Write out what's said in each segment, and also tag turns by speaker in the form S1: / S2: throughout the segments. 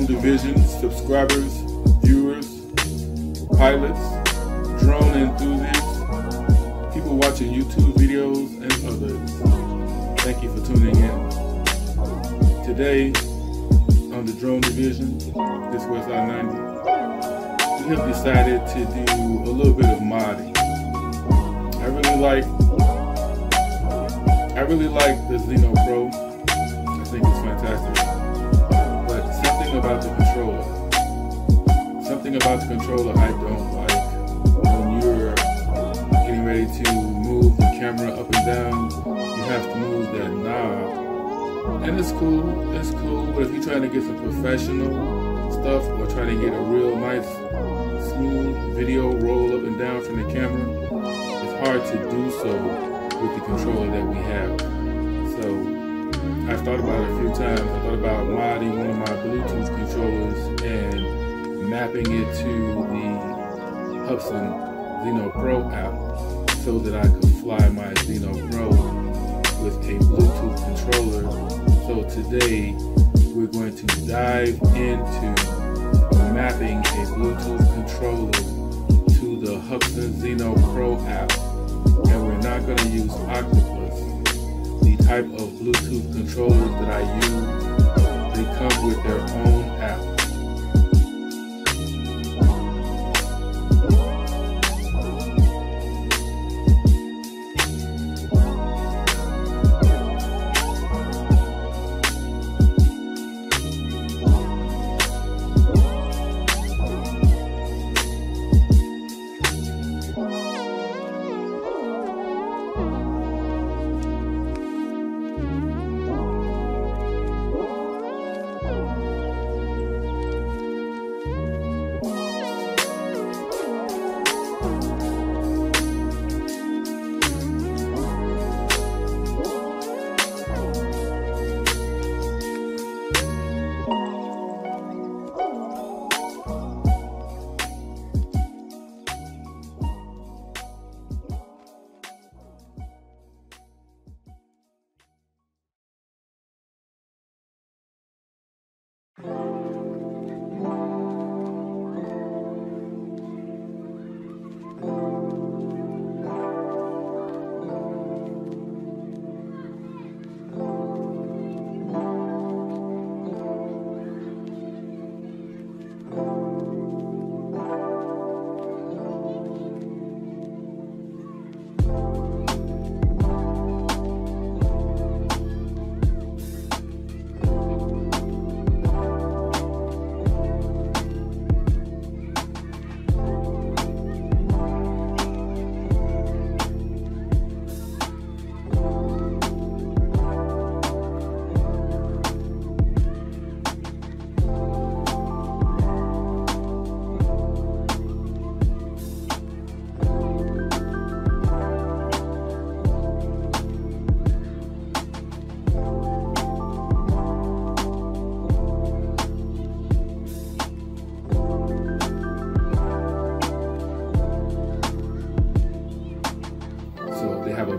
S1: division subscribers, viewers, pilots, drone enthusiasts, people watching YouTube videos, and others. Thank you for tuning in. Today, on the drone division, this West I-90, we have decided to do a little bit of modding. I really like the Zino Pro. I think it's fantastic. But something about the controller I don't like. When you're getting ready to move the camera up and down, you have to move that knob. And it's cool, but if you're trying to get some professional stuff or trying to get a real nice, smooth video roll up and down from the camera, it's hard to do so with the controller that we have. So I've thought about it a few times. I thought about modding one of my Bluetooth controllers and mapping it to the Hubsan Zino Pro app so that I could fly my Zino Pro with a Bluetooth controller. So today we're going to dive into mapping a Bluetooth controller to the Hubsan Zino Pro app. And we're not going to use Octopus. The type of Bluetooth controllers that I use, they come with their own app.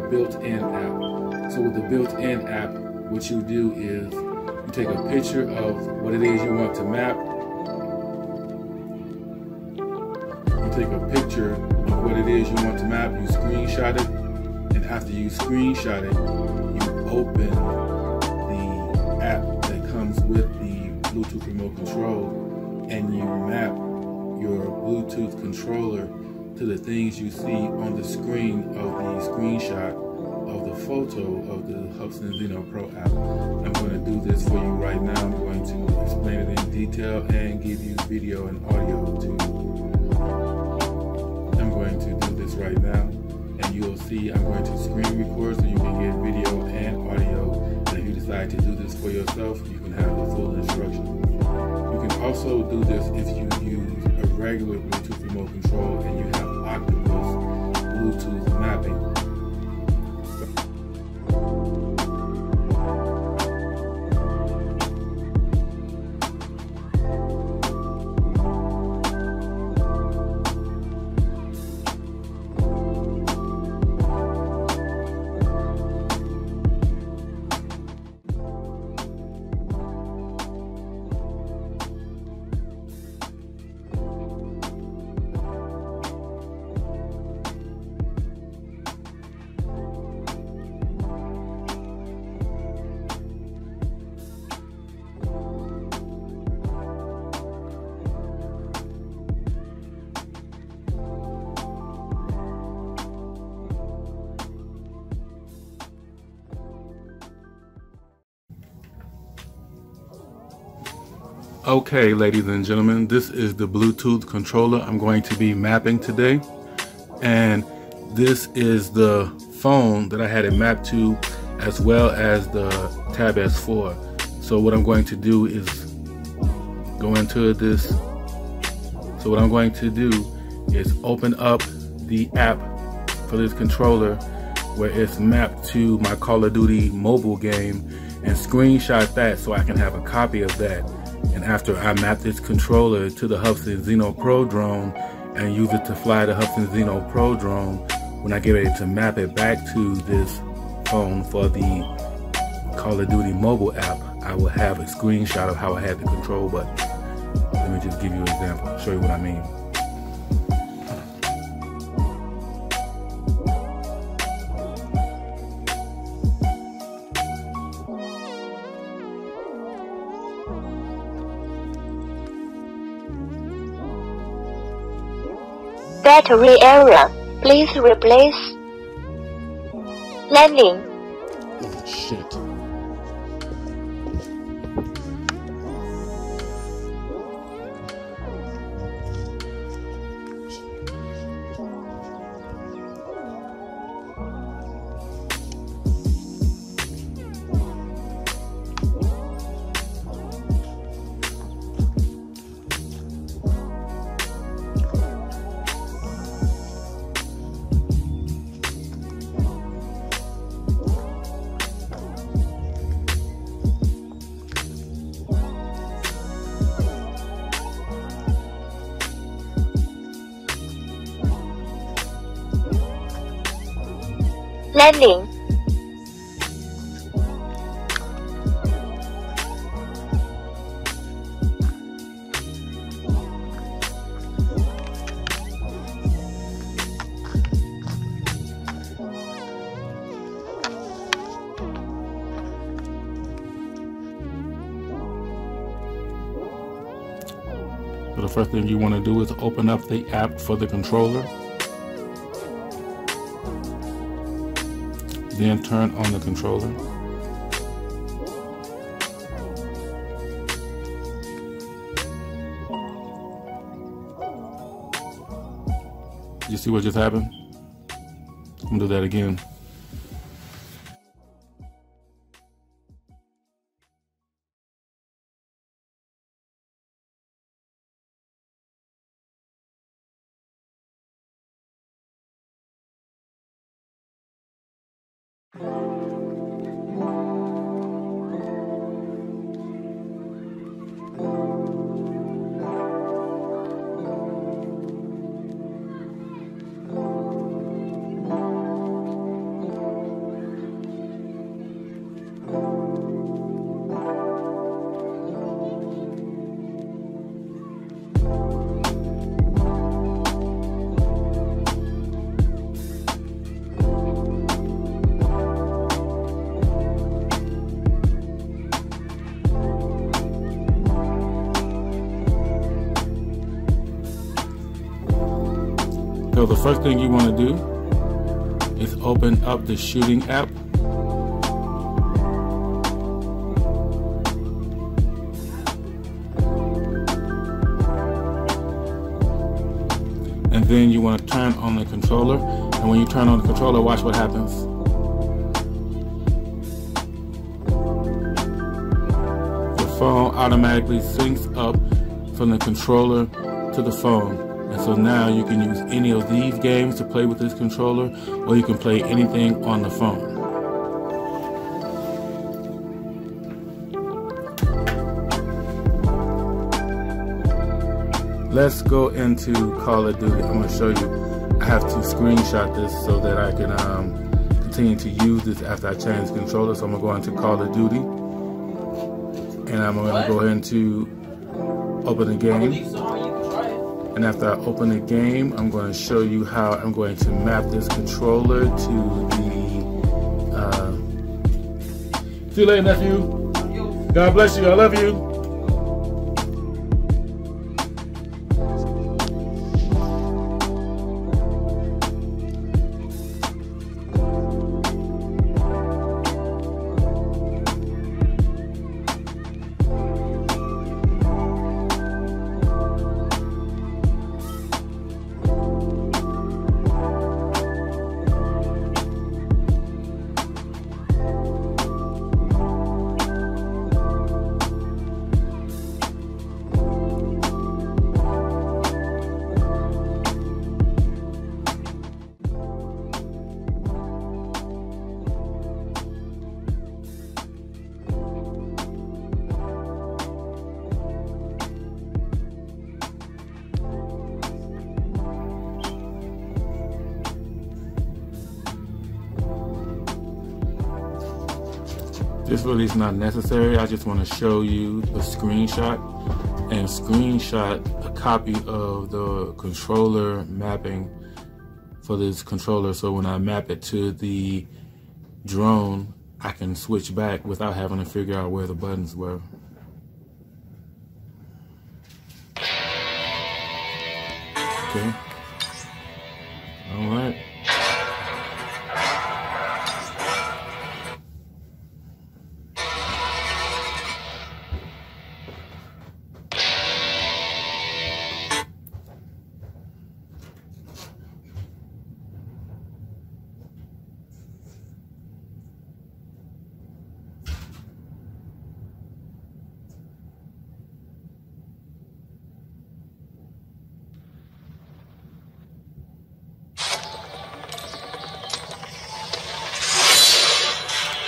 S1: Built-in app. So with the built-in app, what you do is you take a picture of what it is you want to map. You take a picture of what it is you want to map, you screenshot it, and after you screenshot it, you open the app that comes with the Bluetooth remote control, and you map your Bluetooth controller to the things you see on the screen of the screenshot of the photo of the Hubsan Zino Pro app. I'm going to do this for you right now. I'm going to explain it in detail and give you video and audio too. I'm going to do this right now, and you'll see I'm going to screen record so you can get video and audio. And if you decide to do this for yourself, you can have the full instructions. You can also do this if you use a regular Bluetooth remote control and you have Octopus Bluetooth mapping. Okay, ladies and gentlemen, this is the Bluetooth controller I'm going to be mapping today. And this is the phone that I had it mapped to, as well as the Tab S4. So what I'm going to do is go into this. So what I'm going to do is open up the app for this controller where it's mapped to my Call of Duty mobile game and screenshot that so I can have a copy of that. And after I map this controller to the Hubsan Zino Pro drone and use it to fly the Hubsan Zino Pro drone, when I get ready to map it back to this phone for the Call of Duty mobile app, I will have a screenshot of how I had the control button. Let me just give you an example, show you what I mean.
S2: Battery error. Please replace. Landing.
S1: Oh, shit.
S2: Landing.
S1: So the first thing you want to do is open up the app for the controller. Then turn on the controller. You see what just happened? I'm gonna do that again. So the first thing you want to do is open up the shooting app. And then you want to turn on the controller. And when you turn on the controller, watch what happens. The phone automatically syncs up from the controller to the phone. And so now you can use any of these games to play with this controller, or you can play anything on the phone. Let's go into Call of Duty. I'm going to show you. I have to screenshot this so that I can continue to use this after I change the controller. So I'm going to go into Call of Duty. And I'm going to go ahead and open the game. And after I open the game, I'm going to show you how I'm going to map this controller to the... See you later, nephew. God bless you. I love you. This really is not necessary. I just want to show you the screenshot and screenshot a copy of the controller mapping for this controller, so when I map it to the drone, I can switch back without having to figure out where the buttons were. Okay. All right.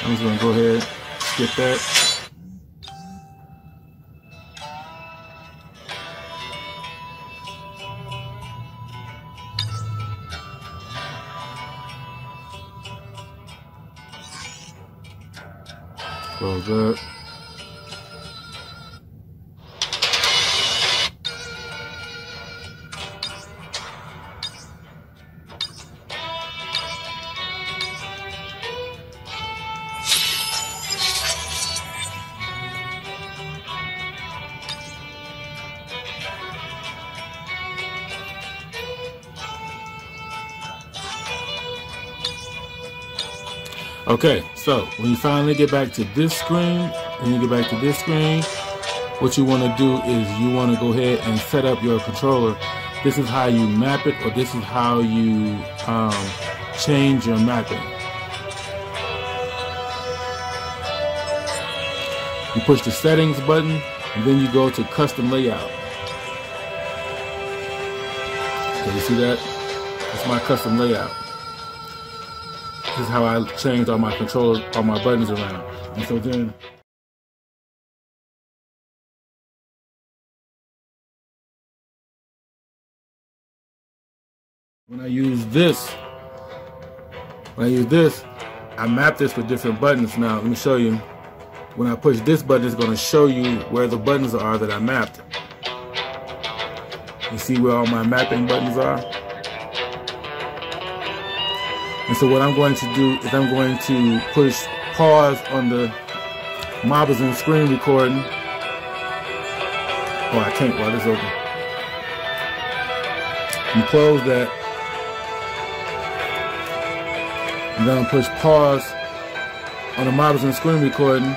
S1: I'm just gonna go ahead, skip that. Close that. Okay, so when you finally get back to this screen, what you want to do is you want to go ahead and set up your controller. This is how you map it, or this is how you change your mapping. You push the settings button, and then you go to custom layout. Okay, you see that? That's my custom layout. This is how I changed all my controllers, all my buttons around. And so then, when I use this, I map this with different buttons. Now, let me show you. When I push this button, it's going to show you where the buttons are that I mapped. You see where all my mapping buttons are? And so what I'm going to do is I'm going to push pause on the Hubsan screen recording. Oh, I can't while this is open. And close that. And then I'll push pause on the Hubsan screen recording.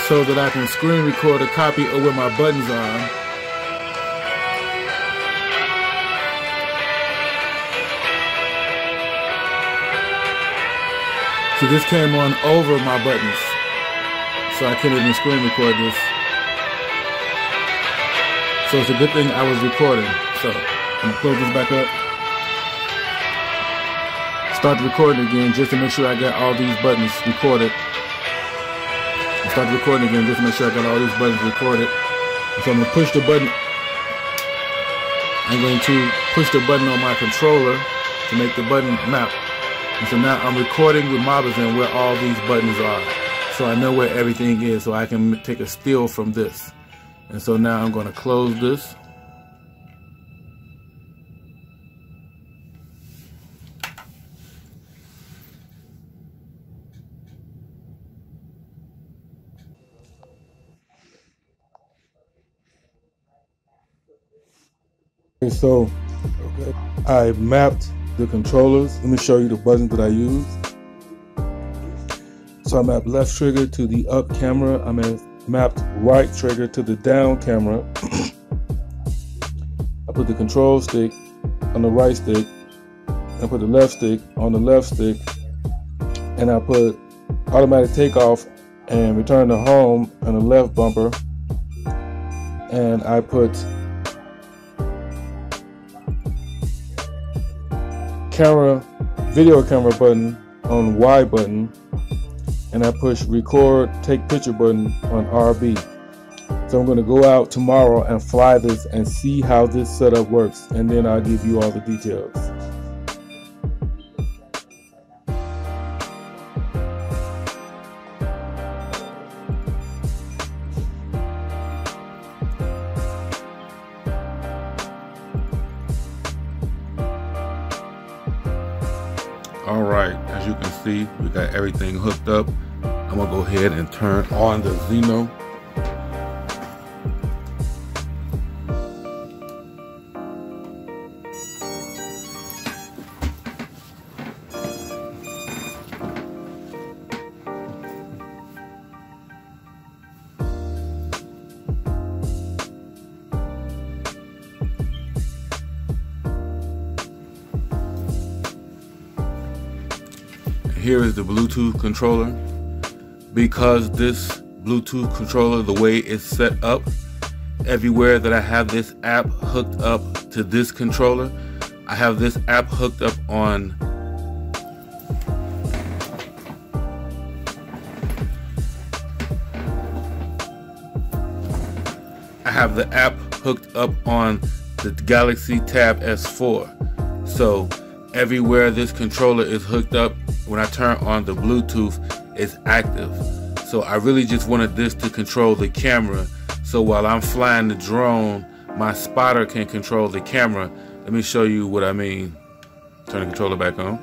S1: So that I can screen record a copy of where my buttons are. So this came on over my buttons, so I can't even screen record this. So it's a good thing I was recording. So I'm gonna close this back up, start the recording again just to make sure I got all these buttons recorded. And start the recording again just to make sure I got all these buttons recorded. And so I'm gonna push the button. I'm going to push the button on my controller to make the button map. And so now I'm recording with Hubsan where all these buttons are. So I know where everything is, so I can take a still from this. And so now I'm going to close this. Okay, so I mapped the controllers. Let me show you the buttons that I used. So I mapped left trigger to the up camera. I mapped right trigger to the down camera. I put the control stick on the right stick. I put the left stick on the left stick. And I put automatic takeoff and return to home on the left bumper. And I put video camera button on Y button, and I push record take picture button on RB. So I'm going to go out tomorrow and fly this and see how this setup works, and then I'll give you all the details. All right, as you can see, we got everything hooked up. I'm gonna go ahead and turn on the Zino. Here is the Bluetooth controller. Because this Bluetooth controller, the way it's set up, everywhere that I have this app hooked up to this controller, I have this app hooked up on the Galaxy Tab S4. So everywhere this controller is hooked up, when I turn on the Bluetooth, it's active. So I really just wanted this to control the camera. So while I'm flying the drone, my spotter can control the camera. Let me show you what I mean. Turn the controller back on.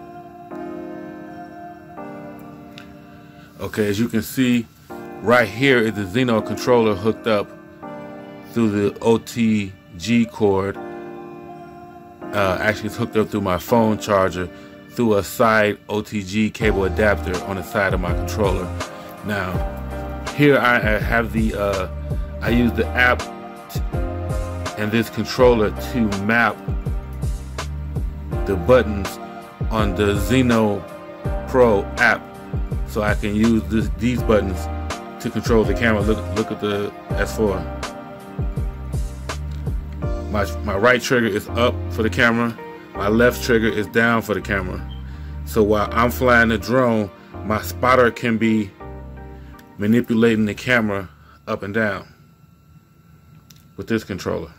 S1: Okay, as you can see, right here is the Zino controller hooked up through the OTG cord. Actually, it's hooked up through my phone charger through a side OTG cable adapter on the side of my controller. Now, here I have the, I use the app and this controller to map the buttons on the Zino Pro app, so I can use these buttons to control the camera. Look at the S4. My right trigger is up for the camera. My left trigger is down for the camera. So while I'm flying the drone, my spotter can be manipulating the camera up and down with this controller.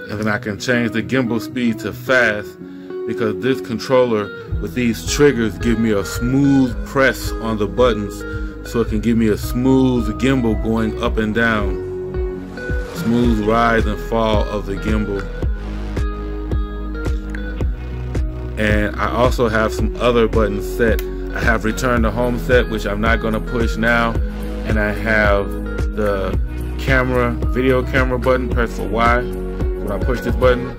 S1: And then I can change the gimbal speed to fast, because this controller with these triggers give me a smooth press on the buttons, so it can give me a smooth gimbal going up and down, smooth rise and fall of the gimbal. And I also have some other buttons set. I have return to home set, which I'm not going to push now, and I have the camera, video camera button, press for Y. When I push this button,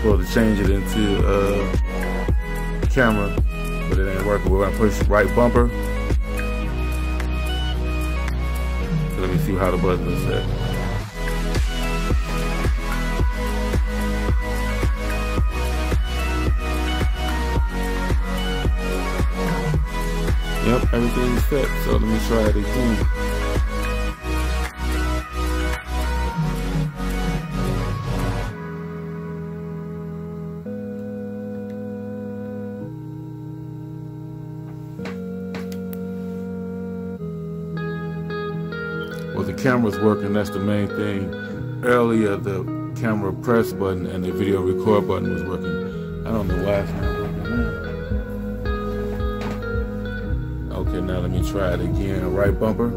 S1: supposed to change it into camera, but it ain't working. We're gonna push right bumper. So let me see how the button is set. Yep, everything's set. So let me try it again. Well, the camera's working, that's the main thing. Earlier, the camera press button and the video record button was working. I don't know why it's not working now. Okay, now let me try it again. Right bumper.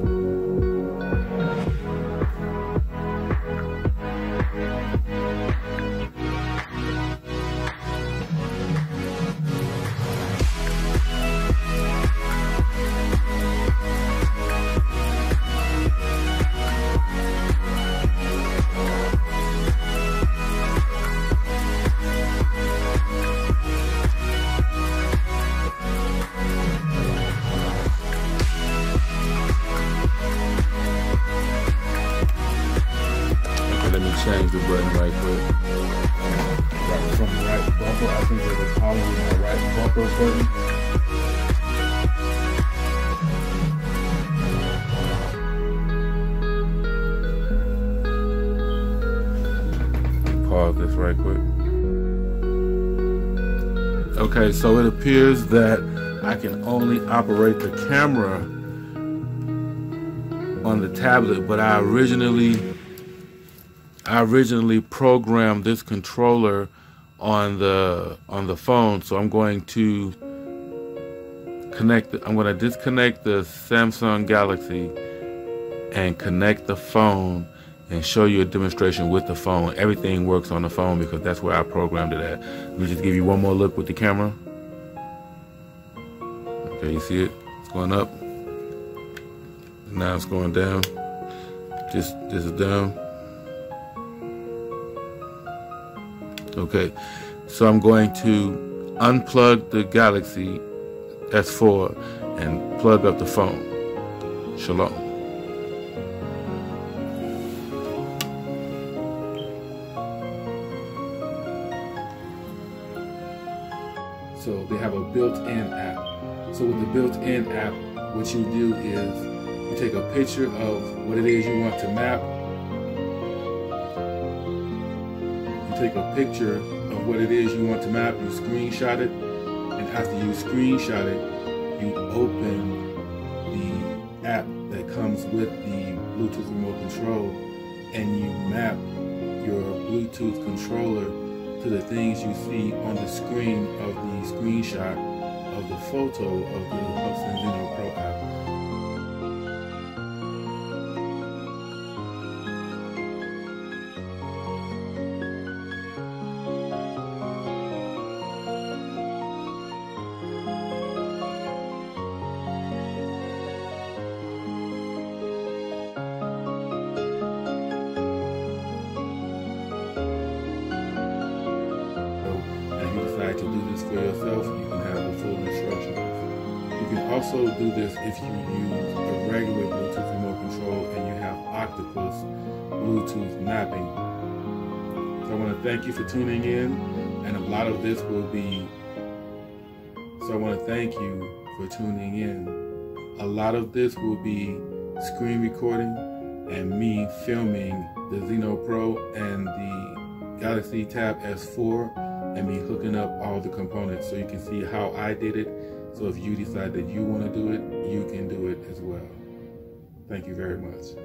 S1: Change the button right quick. Right from the right bumper, I think there's a column with my right bumper button. Pause this right quick. Okay, so it appears that I can only operate the camera on the tablet, but I originally programmed this controller on the phone, so I'm going to I'm gonna disconnect the Samsung Galaxy and connect the phone and show you a demonstration with the phone. Everything works on the phone because that's where I programmed it at. Let me just give you one more look with the camera. Okay, you see it? It's going up. Now it's going down. This is down. Okay, so I'm going to unplug the Galaxy S4 and plug up the phone. Shalom. So they have a built-in app. So with the built-in app, what you do is you take a picture of what it is you want to map. You take a picture of what it is you want to map, you screenshot it, and after you screenshot it, you open the app that comes with the Bluetooth remote control, and you map your Bluetooth controller to the things you see on the screen of the screenshot of the photo of the Hubsan Zino Pro app. To do this for yourself, you can have the full instructions. You can also do this if you use a regular Bluetooth remote control and you have Octopus Bluetooth mapping. So I want to thank you for tuning in, and a lot of this will be, so I want to thank you for tuning in. A lot of this will be screen recording and me filming the Zino Pro and the Galaxy Tab S4 and me hooking up all the components so you can see how I did it. So if you decide that you want to do it, you can do it as well. Thank you very much.